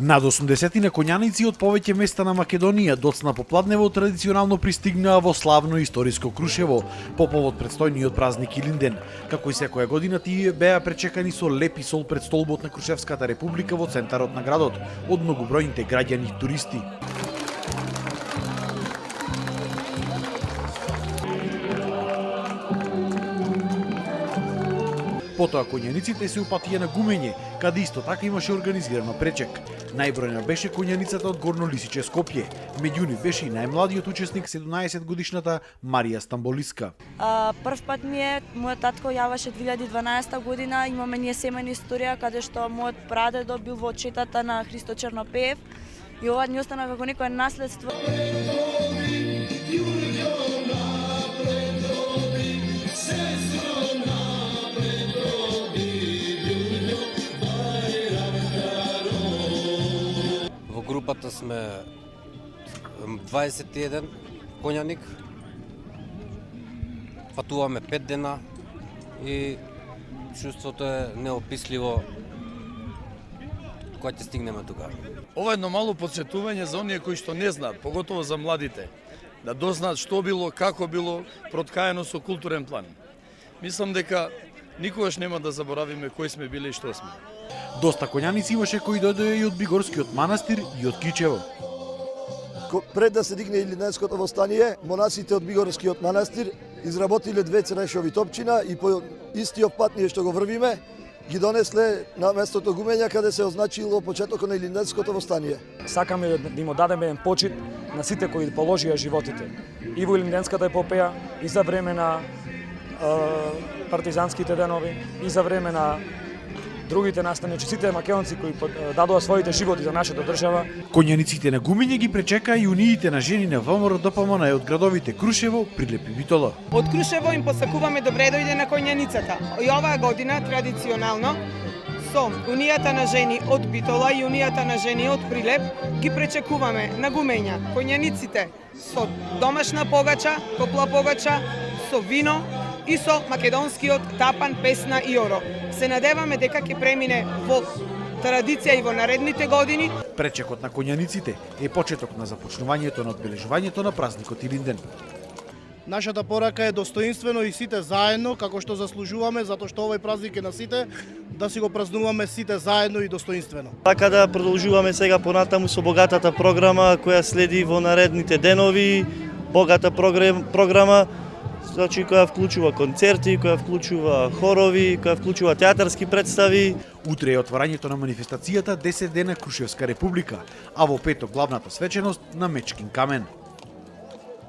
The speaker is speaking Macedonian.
Над 80 на коњаници од повеќе места на Македонија доцна попладнево традиционално пристигнаа во славно историско Крушево по повод предстојниот празник Илинден. Како и секоја година тие беа пречекани со лепи сол пред столбот на Крушевската република во центарот на градот од многобројните граѓани и туристи. Потоа коњаниците се упатија на гумење, каде исто така имаше организирано пречек. Најбројна беше коњаницата од Горно Лисиче Скопје. Меѓу нив беше и најмладиот учесник 17 годишната Марија Стамболиска. Прв пат ми е, мојот татко јаваше 2012 година, имаме ние семејна историја каде што мојот прадедо бил во четата на Христо Чернопеев и ова ни остана како некое наследство. Групата сме 21 коњаник, патуваме 5 дена и чувството е неописливо кога ќе стигнеме тука. Ова е едно мало подсетување за оние кои што не знаат, поготово за младите, да дознаат што било, како било, проткаено со културен план. Мислам дека никогаш нема да заборавиме кои сме биле и што сме. Доста коњаници имаше кои дојдоа и од Бигорскиот манастир и од Кичево. Пред да се дигне Илинденското востание, монасите од Бигорскиот манастир изработиле 2 црнешови топчина и по истиот пат ние што го врвиме, ги донесле на местото гумења каде се означило почетокот на Илинденското востание. Сакаме да им одадеме еден почит на сите кои положија животите. И во Илинденската епопеја, и за време на партизанските денови, и за време на другите настаници, сите македонци кои дадоа своите животи за нашата држава. Коњаниците на гумење ги пречека и униите на жени на ВМРО ДПМН од градовите Крушево, Прилеп и Битола. Од Крушево им посакуваме добре дојде на коњаницата. И оваа година традиционално со унијата на жени од Битола и унијата на жени од Прилеп ги пречекуваме на гумења коњаниците со домашна погача, топла погача, со вино и со македонскиот тапан, песна и оро. Се надеваме дека ќе премине во традиција и во наредните години. Пречекот на коњаниците е почеток на започнувањето на одбележувањето на празникот Илинден. Нашата порака е достоинствено и сите заедно, како што заслужуваме, затоа што овој празник е на сите, да си го празнуваме сите заедно и достоинствено. Така да продолжуваме сега понатаму со богатата програма која следи во наредните денови, богата програма, значи која вклучува концерти, која вклучува хорови, која вклучува театарски представи. Утре е отварањето на манифестацијата 10 дена Крушевска република, а во петок главната свеченост на Мечкин камен.